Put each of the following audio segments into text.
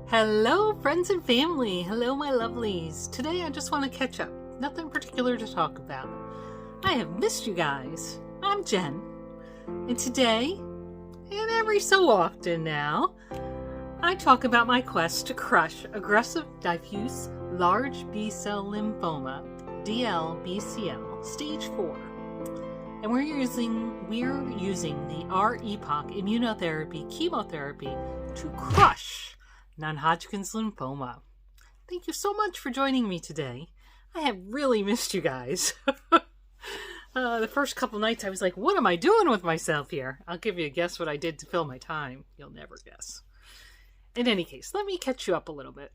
Hello, friends and family. Hello, my lovelies. Today I just want to catch up. Nothing particular to talk about. I have missed you guys. I'm Jen. And today, and every so often now, I talk about my quest to crush aggressive diffuse large B-cell lymphoma, DLBCL, stage 4. And we're using the R-EPOCH immunotherapy chemotherapy to crush Non-Hodgkin's lymphoma. Thank you so much for joining me today. I have really missed you guys. The first couple nights I was like, what am I doing with myself here? I'll give you a guess what I did to fill my time. You'll never guess. In any case, let me catch you up a little bit.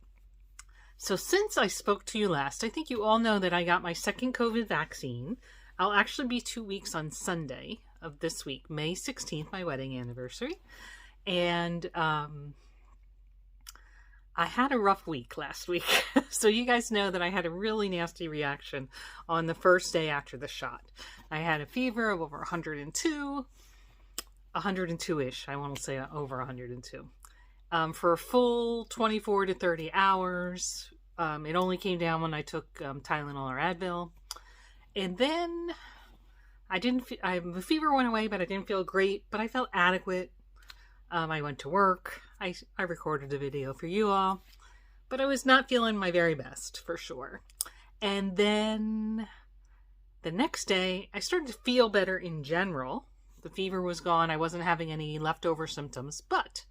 So since I spoke to you last, I think you all know that I got my second COVID vaccine. I'll actually be 2 weeks on Sunday of this week, May 16th, my wedding anniversary. And I had a rough week last week. So you guys know that I had a really nasty reaction on the first day after the shot. I had a fever of over 102-ish. I want to say over 102. For a full 24 to 30 hours. It only came down when I took Tylenol or Advil. And then the fever went away, but I didn't feel great, but I felt adequate. I went to work. I recorded a video for you all, but I was not feeling my very best for sure. And then the next day I started to feel better in general. The fever was gone. I wasn't having any leftover symptoms, but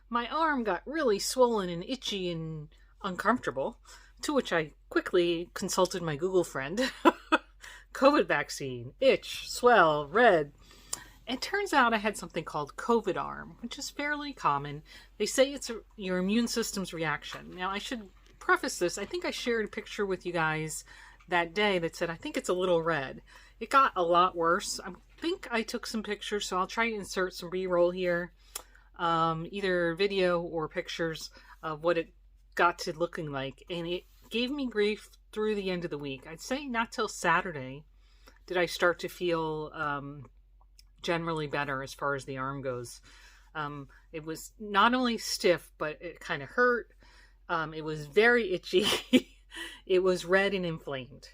my arm got really swollen and itchy and uncomfortable, to which I quickly consulted my Google friend. COVID vaccine, itch, swell, red. It turns out I had something called COVID arm, which is fairly common. They say it's your immune system's reaction. Now, I should preface this. I think I shared a picture with you guys that day that said, I think it's a little red. It got a lot worse. I think I took some pictures, so I'll try to insert some B-roll here. Either video or pictures of what it got to looking like. And it gave me grief through the end of the week. I'd say not till Saturday did I start to feel generally better as far as the arm goes. It was not only stiff, but it kind of hurt. It was very itchy. It was red and inflamed.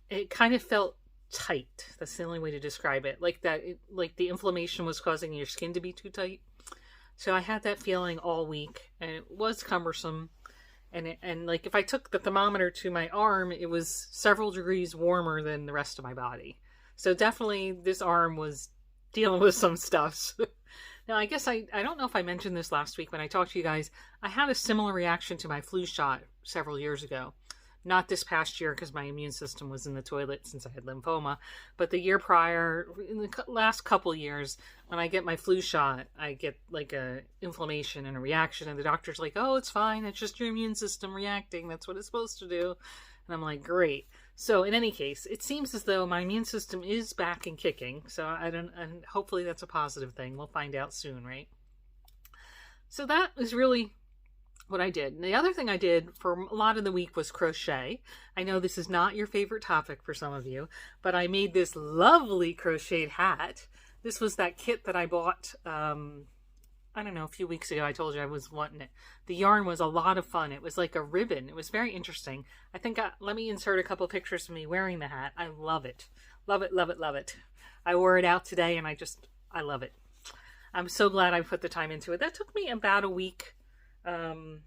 It kind of felt tight. That's the only way to describe it. Like the inflammation was causing your skin to be too tight. So I had that feeling all week, and it was cumbersome. And like if I took the thermometer to my arm, it was several degrees warmer than the rest of my body. So definitely this arm was dealing with some stuff. Now, I guess I don't know if I mentioned this last week when I talked to you guys. I had a similar reaction to my flu shot several years ago. Not this past year because my immune system was in the toilet since I had lymphoma. But the year prior, in the last couple years, when I get my flu shot, I get like a inflammation and a reaction. And the doctor's like, oh, it's fine. It's just your immune system reacting. That's what it's supposed to do. And I'm like, great. So in any case, it seems as though my immune system is back and kicking. So and hopefully that's a positive thing. We'll find out soon, right? So that was really what I did. And the other thing I did for a lot of the week was crochet. I know this is not your favorite topic for some of you, but I made this lovely crocheted hat. This was that kit that I bought, I don't know, a few weeks ago. I told you I was wanting it. The yarn was a lot of fun. It was like a ribbon. It was very interesting. I think, let me insert a couple pictures of me wearing the hat. I love it. Love it, love it, love it. I wore it out today and I love it. I'm so glad I put the time into it. That took me about a week, in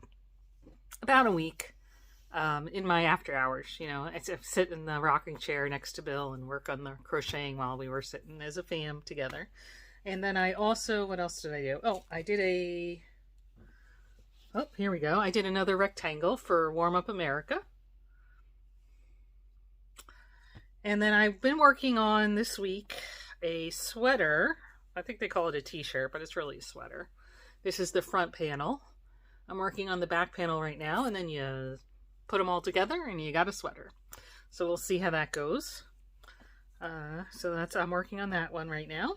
my after hours. You know, I sit in the rocking chair next to Bill and work on the crocheting while we were sitting as a fam together. And then I also, what else did I do? Oh, here we go. I did another rectangle for Warm Up America. And then I've been working on this week a sweater. I think they call it a t-shirt, but it's really a sweater. This is the front panel. I'm working on the back panel right now, and then you put them all together and you got a sweater. So we'll see how that goes. I'm working on that one right now.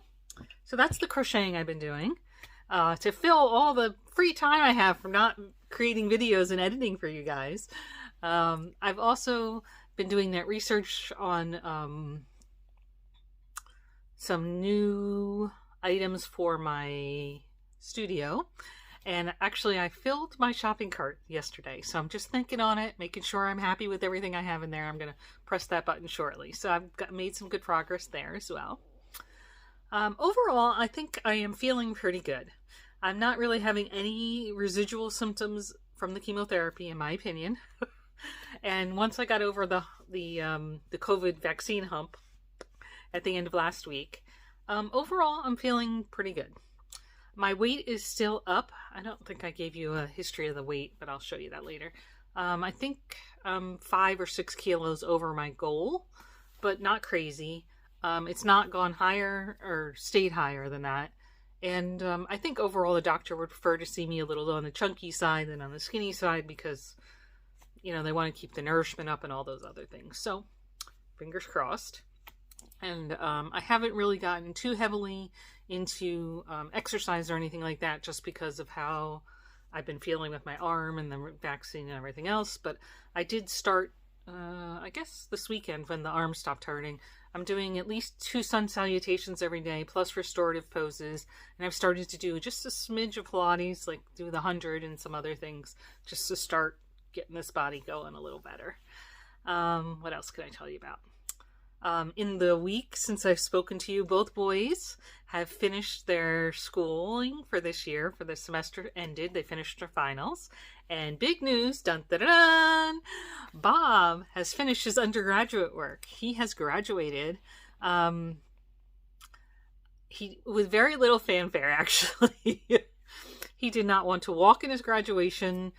So that's the crocheting I've been doing to fill all the free time I have from not creating videos and editing for you guys. I've also been doing that research on some new items for my studio. And actually, I filled my shopping cart yesterday. So I'm just thinking on it, making sure I'm happy with everything I have in there. I'm going to press that button shortly. So made some good progress there as well. Overall, I think I am feeling pretty good. I'm not really having any residual symptoms from the chemotherapy, in my opinion. And once I got over the COVID vaccine hump at the end of last week, overall, I'm feeling pretty good. My weight is still up. I don't think I gave you a history of the weight, but I'll show you that later. I think I'm 5 or 6 kilos over my goal, but not crazy. It's not gone higher or stayed higher than that. And I think overall the doctor would prefer to see me a little on the chunky side than on the skinny side because, you know, they want to keep the nourishment up and all those other things. So, fingers crossed. And I haven't really gotten too heavily into exercise or anything like that just because of how I've been feeling with my arm and the vaccine and everything else. But I did start, I guess, this weekend when the arm stopped hurting. I'm doing at least 2 sun salutations every day, plus restorative poses. And I've started to do just a smidge of Pilates, like do the 100 and some other things, just to start getting this body going a little better. What else can I tell you about? In the week since I've spoken to you, both boys have finished their schooling for this year, for the semester ended. They finished their finals. And big news, dun dun dun, Bob has finished his undergraduate work. He has graduated. He with very little fanfare, actually. He did not want to walk in his graduation,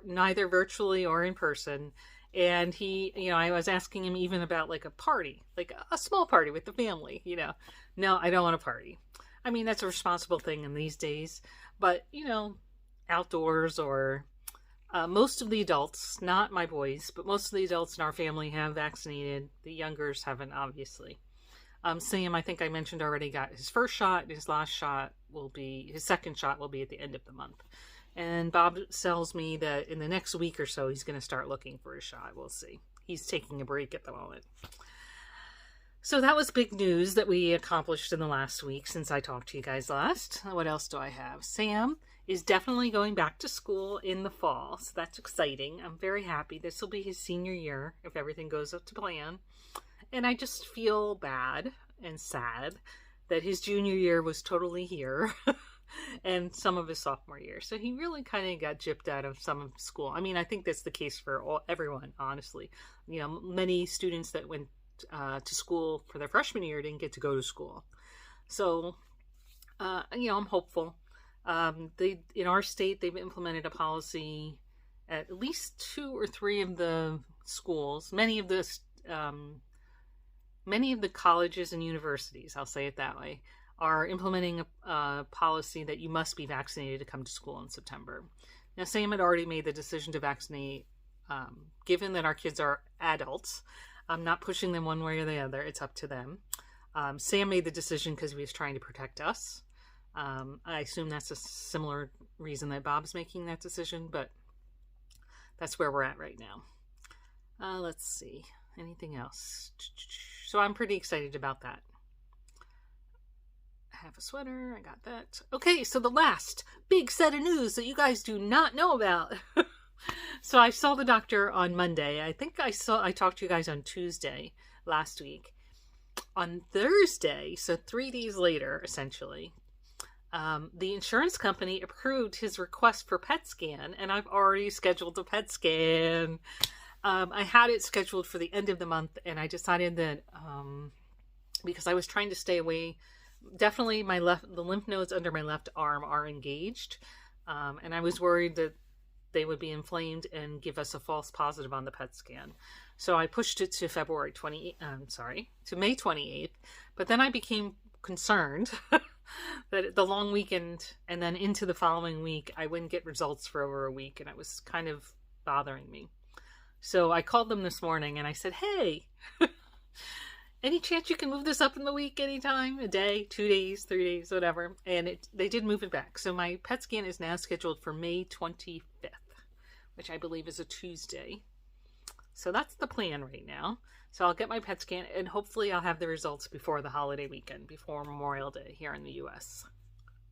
neither virtually or in person. And he, you know, I was asking him even about like a party, like a small party with the family, you know. No, I don't want a party. I mean, that's a responsible thing in these days. But, you know, outdoors or most of the adults, not my boys, but most of the adults in our family have vaccinated. The youngers haven't, obviously. Sam, I think I mentioned already, got his first shot. His second shot will be at the end of the month. And Bob tells me that in the next week or so, he's going to start looking for a shot. We'll see. He's taking a break at the moment. So that was big news that we accomplished in the last week since I talked to you guys last. What else do I have? Sam is definitely going back to school in the fall, so that's exciting. I'm very happy. This will be his senior year if everything goes up to plan. And I just feel bad and sad that his junior year was totally here and some of his sophomore year. So he really kind of got gypped out of some of school. I mean, I think that's the case for everyone, honestly. You know, many students that went to school for their freshman year didn't get to go to school. So, you know, I'm hopeful. In our state, they've implemented a policy at least 2 or 3 of the schools, many of the colleges and universities, I'll say it that way, are implementing a policy that you must be vaccinated to come to school in September. Now, Sam had already made the decision to vaccinate, given that our kids are adults. I'm not pushing them one way or the other. It's up to them. Sam made the decision because he was trying to protect us. I assume that's a similar reason that Bob's making that decision, but that's where we're at right now. Let's see. Anything else? So I'm pretty excited about that. I have a sweater. I got that. Okay, so the last big set of news that you guys do not know about. So I saw the doctor on Monday. I think I talked to you guys on Tuesday last week. On Thursday, so 3 days later, essentially, the insurance company approved his request for PET scan, and I've already scheduled the PET scan. I had it scheduled for the end of the month, and I decided that because I was trying to stay away, definitely the lymph nodes under my left arm are engaged, and I was worried that they would be inflamed and give us a false positive on the PET scan. So I pushed it to May 28th, but then I became concerned that the long weekend and then into the following week, I wouldn't get results for over a week, and it was kind of bothering me. So I called them this morning and I said, hey, any chance you can move this up in the week anytime? A day, 2 days, 3 days, whatever. And they did move it back. So my PET scan is now scheduled for May 25th, which I believe is a Tuesday. So that's the plan right now. So I'll get my PET scan and hopefully I'll have the results before the holiday weekend, before Memorial Day here in the U.S.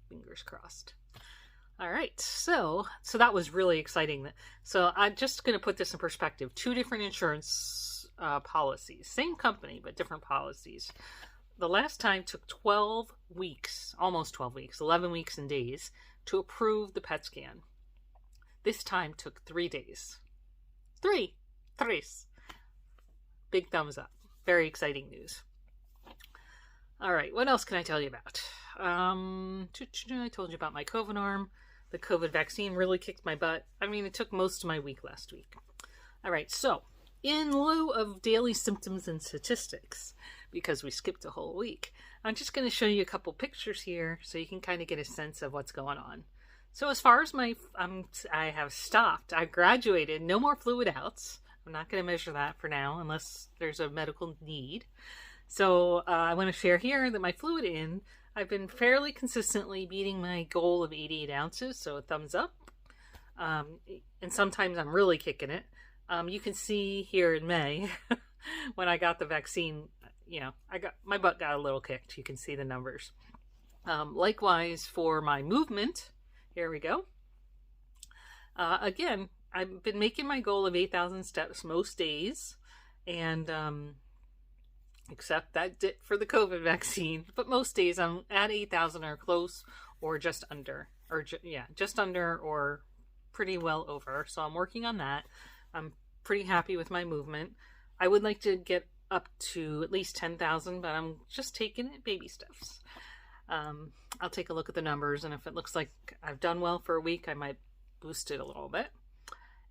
Fingers crossed. All right, so that was really exciting. So I'm just going to put this in perspective. Two different insurance policies, same company but different policies. The last time took 12 weeks, almost 12 weeks, 11 weeks and days to approve the PET scan. This time took 3 days. Tres. Big thumbs up. Very exciting news. All right, what else can I tell you about? I told you about my COVID arm. The COVID vaccine really kicked my butt. I mean, it took most of my week last week. All right, so in lieu of daily symptoms and statistics, because we skipped a whole week, I'm just going to show you a couple pictures here so you can kind of get a sense of what's going on. So as far as I have stopped. I graduated. No more fluid outs. I'm not going to measure that for now unless there's a medical need. So I want to share here that my fluid in, I've been fairly consistently beating my goal of 88 ounces, so a thumbs up. And sometimes I'm really kicking it. You can see here in May, when I got the vaccine, my butt got a little kicked. You can see the numbers. Likewise for my movement, here we go. Again, I've been making my goal of 8,000 steps most days, and except that dip for the COVID vaccine. But most days I'm at 8,000 or close, or just under, just under or pretty well over. So I'm working on that. I'm pretty happy with my movement. I would like to get up to at least 10,000, but I'm just taking it baby steps. I'll take a look at the numbers, and if it looks like I've done well for a week, I might boost it a little bit.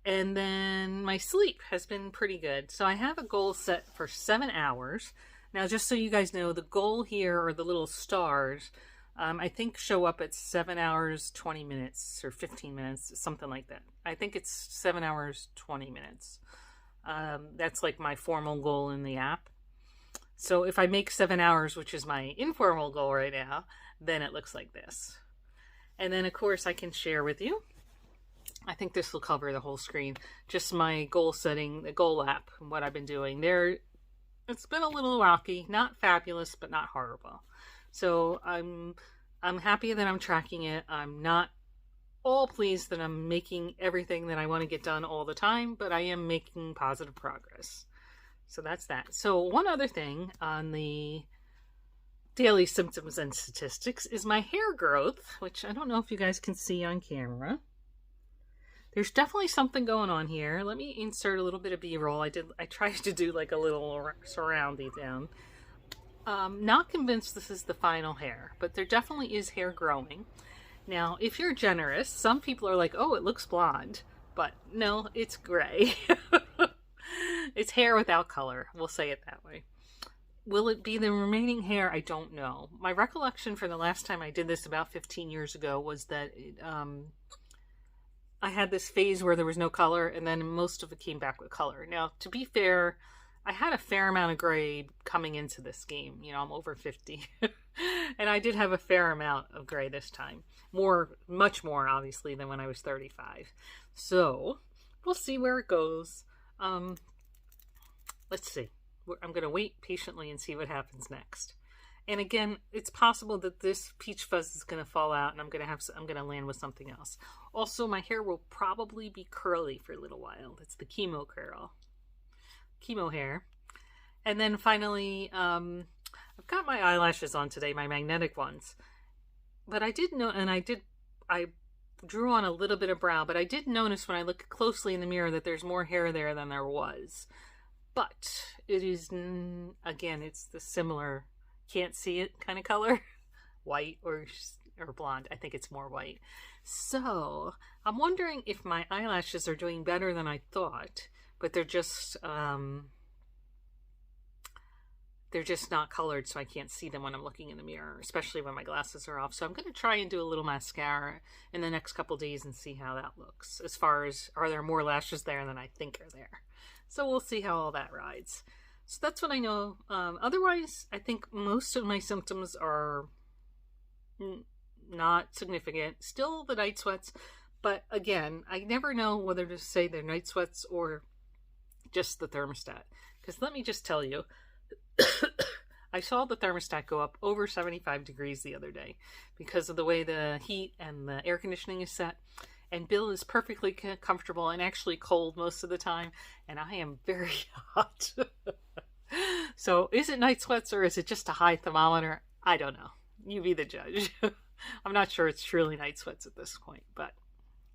And then my sleep has been pretty good. So I have a goal set for 7 hours. Now, just so you guys know, the goal here, or the little stars, I think show up at 7 hours, 20 minutes, or 15 minutes, something like that. I think it's 7 hours, 20 minutes. That's like my formal goal in the app. So if I make 7 hours, which is my informal goal right now, then it looks like this. And then, of course, I can share with you. I think this will cover the whole screen. Just my goal setting, the goal app, and what I've been doing there. It's been a little rocky, not fabulous, but not horrible. So I'm happy that I'm tracking it. I'm not all pleased that I'm making everything that I want to get done all the time, but I am making positive progress. So that's that. So one other thing on the daily symptoms and statistics is my hair growth, which I don't know if you guys can see on camera. There's definitely something going on here. Let me insert a little bit of B-roll. I tried to do like a little surroundy down. Not convinced this is the final hair, but there definitely is hair growing. Now, if you're generous, some people are like, oh, it looks blonde. But no, it's gray. It's hair without color. We'll say it that way. Will it be the remaining hair? I don't know. My recollection for the last time I did this about 15 years ago was that I had this phase where there was no color, and then most of it came back with color. Now, to be fair, I had a fair amount of gray coming into this game. I'm over 50. And I did have a fair amount of gray this time. Much more, obviously, than when I was 35. So, we'll see where it goes. Let's see. I'm going to wait patiently and see what happens next. And again, it's possible that this peach fuzz is going to fall out, and I'm going to land with something else. Also, my hair will probably be curly for a little while. It's the chemo hair. And then finally, I've got my eyelashes on today, my magnetic ones. But I did know, and I drew on a little bit of brow, but I did notice when I look closely in the mirror that there's more hair there than there was. But it is, again, it's the similar, can't see it kind of color. White or blonde. I think it's more white. So I'm wondering if my eyelashes are doing better than I thought, but they're just not colored, so I can't see them when I'm looking in the mirror, especially when my glasses are off. So I'm going to try and do a little mascara in the next couple days and see how that looks. As far as, are there more lashes there than I think are there? So we'll see how all that rides. So that's what I know. Otherwise, I think most of my symptoms are not significant. Still the night sweats, but again, I never know whether to say they're night sweats or just the thermostat. Because let me just tell you, I saw the thermostat go up over 75 degrees the other day because of the way the heat and the air conditioning is set. And Bill is perfectly comfortable and actually cold most of the time. And I am very hot. So is it night sweats or is it just a high thermometer? I don't know. You be the judge. I'm not sure it's truly night sweats at this point, but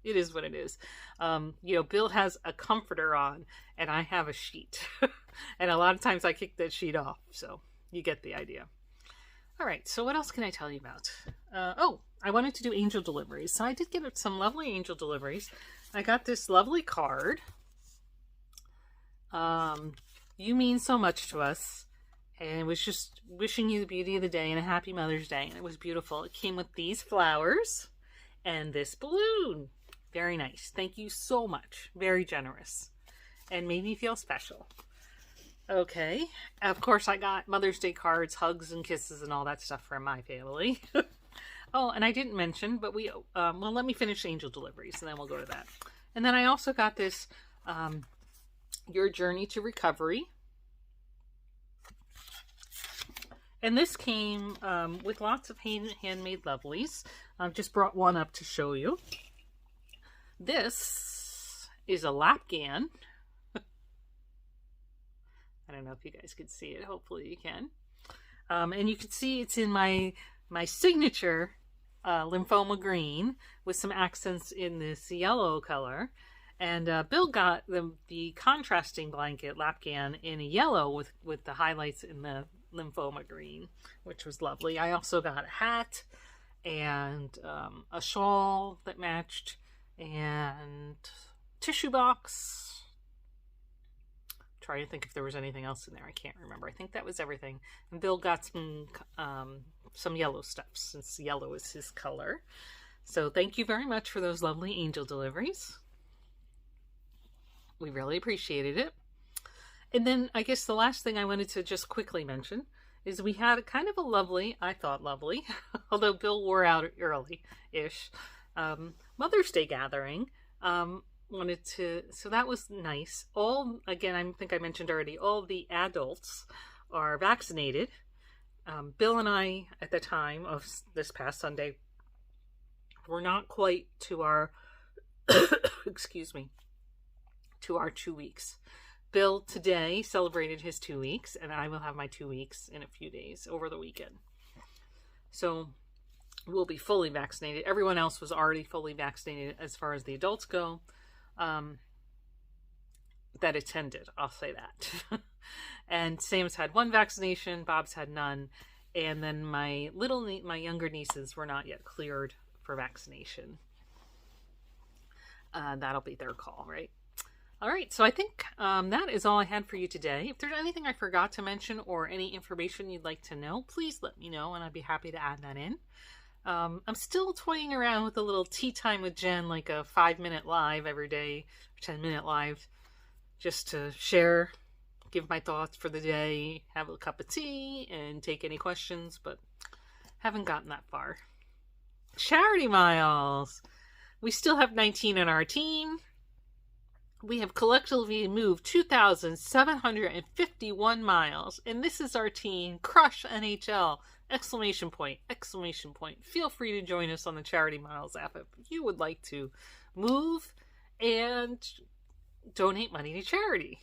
it is what it is. Bill has a comforter on and I have a sheet. And a lot of times I kick that sheet off. So you get the idea. All right. So what else can I tell you about? I wanted to do angel deliveries. So I did get some lovely angel deliveries. I got this lovely card. You mean so much to us. And it was just wishing you the beauty of the day and a happy Mother's Day. And it was beautiful. It came with these flowers and this balloon. Very nice. Thank you so much. Very generous. And made me feel special. Okay. Of course, I got Mother's Day cards, hugs and kisses and all that stuff from my family. Oh, and I didn't mention, but let me finish angel deliveries and then we'll go to that. And then I also got this, Your Journey to Recovery. And this came with lots of handmade lovelies. I've just brought one up to show you. This is a lapgan. I don't know if you guys can see it. Hopefully you can. And you can see it's in my signature lymphoma green with some accents in this yellow color. And Bill got the contrasting blanket lapgan in a yellow with the highlights in the lymphoma green, which was lovely. I also got a hat and a shawl that matched and tissue box. Trying to think if there was anything else in there. I can't remember. I think that was everything. And Bill got some yellow stuff since yellow is his color. So thank you very much for those lovely angel deliveries. We really appreciated it. And then I guess the last thing I wanted to just quickly mention is we had kind of a lovely, I thought lovely, although Bill wore out early-ish, Mother's Day gathering. So that was nice. Again, I think I mentioned already, all the adults are vaccinated. Bill and I, at the time of this past Sunday, were not quite to our, excuse me, to our 2 weeks. Bill today celebrated his 2 weeks, and I will have my 2 weeks in a few days over the weekend. So we'll be fully vaccinated. Everyone else was already fully vaccinated as far as the adults go. That attended, I'll say that. And Sam's had one vaccination, Bob's had none, and then my younger nieces were not yet cleared for vaccination. That'll be their call, right? All right, so I think that is all I had for you today. If there's anything I forgot to mention or any information you'd like to know, please let me know, and I'd be happy to add that in. I'm still toying around with a little tea time with Jen, like a 5-minute live every day, or 10-minute live, just to share, give my thoughts for the day, have a cup of tea, and take any questions, but haven't gotten that far. Charity miles! We still have 19 on our team. We have collectively moved 2,751 miles, and this is our team, Crush NHL! Exclamation point, exclamation point. Feel free to join us on the Charity Miles app if you would like to move and donate money to charity.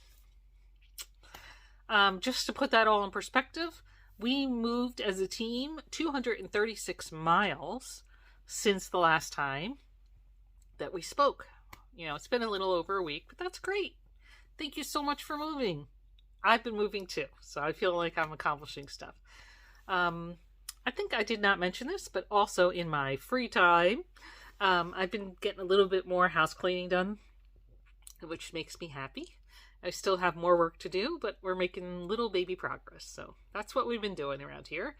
Just to put that all in perspective, we moved as a team 236 miles since the last time that we spoke. It's been a little over a week, but that's great. Thank you so much for moving. I've been moving too, so I feel like I'm accomplishing stuff. I think I did not mention this, but also in my free time, I've been getting a little bit more house cleaning done, which makes me happy. I still have more work to do, but we're making little baby progress. So that's what we've been doing around here.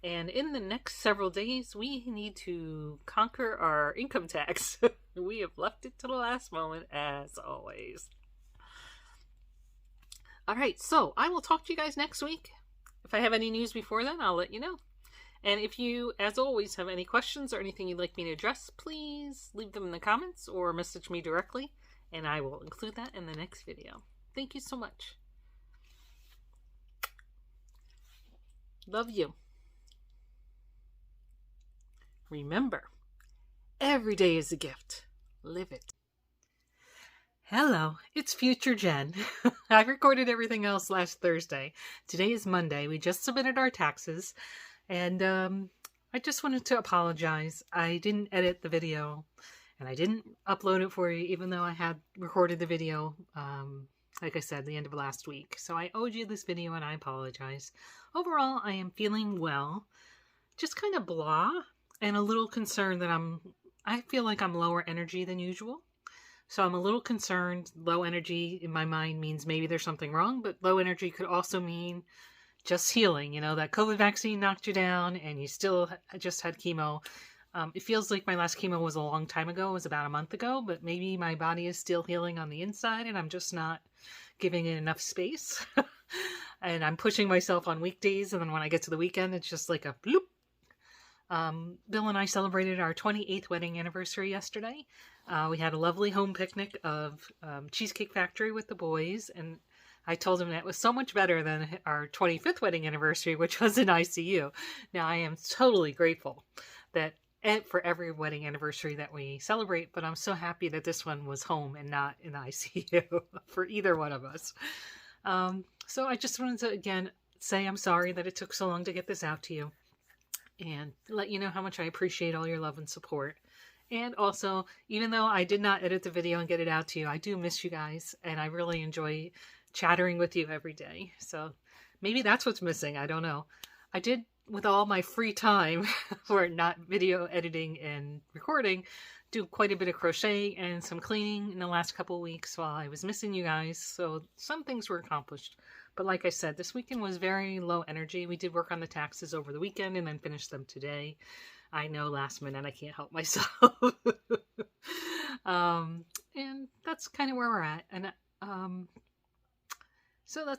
And in the next several days, we need to conquer our income tax. We have left it to the last moment, as always. All right, so I will talk to you guys next week. If I have any news before then, I'll let you know. And if you, as always, have any questions or anything you'd like me to address, please leave them in the comments or message me directly, and I will include that in the next video. Thank you so much. Love you. Remember, every day is a gift. Live it. Hello, it's Future Jen. I recorded everything else last Thursday. Today is Monday. We just submitted our taxes, and I just wanted to apologize. I didn't edit the video, and I didn't upload it for you, even though I had recorded the video, like I said, the end of last week. So I owed you this video, and I apologize. Overall, I am feeling well, just kind of blah, and a little concerned that I feel like I'm lower energy than usual. So I'm a little concerned. Low energy in my mind means maybe there's something wrong, but low energy could also mean just healing. You know, that COVID vaccine knocked you down and you still just had chemo. It feels like my last chemo was a long time ago. It was about a month ago, but maybe my body is still healing on the inside and I'm just not giving it enough space. And I'm pushing myself on weekdays. And then when I get to the weekend, it's just like a bloop. Bill and I celebrated our 28th wedding anniversary yesterday. We had a lovely home picnic of Cheesecake Factory with the boys, and I told him that was so much better than our 25th wedding anniversary, which was in ICU. Now, I am totally grateful that for every wedding anniversary that we celebrate, but I'm so happy that this one was home and not in ICU for either one of us. So I just wanted to, again, say I'm sorry that it took so long to get this out to you, and let you know how much I appreciate all your love and support. And also, even though I did not edit the video and get it out to you, I do miss you guys, and I really enjoy chattering with you every day. So maybe that's what's missing. I don't know. I did, with all my free time for not video editing and recording, do quite a bit of crochet and some cleaning in the last couple of weeks while I was missing you guys. So some things were accomplished. But like I said, this weekend was very low energy. We did work on the taxes over the weekend and then finished them today. I know, last minute, I can't help myself. And that's kind of where we're at. And so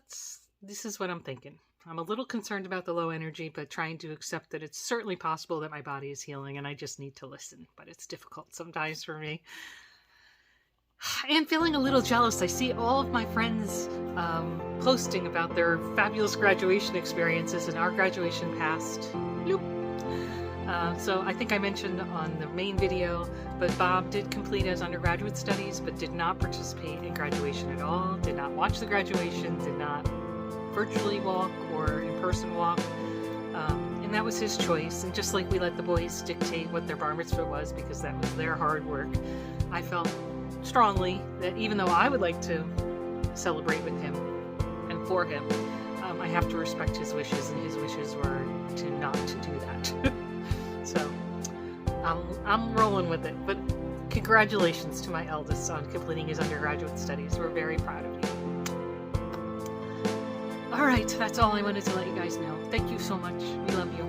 this is what I'm thinking. I'm a little concerned about the low energy, but trying to accept that it's certainly possible that my body is healing and I just need to listen. But it's difficult sometimes for me. And feeling a little jealous. I see all of my friends posting about their fabulous graduation experiences, and our graduation passed. Bloop. So I think I mentioned on the main video, but Bob did complete his undergraduate studies, but did not participate in graduation at all, did not watch the graduation, did not virtually walk or in-person walk, and that was his choice. And just like we let the boys dictate what their bar mitzvah was because that was their hard work, I felt strongly that even though I would like to celebrate with him and for him, I have to respect his wishes, and his wishes were to not to do that. So I'm rolling with it. But congratulations to my eldest on completing his undergraduate studies. We're very proud of you. All right, that's all I wanted to let you guys know. Thank you so much. We love you.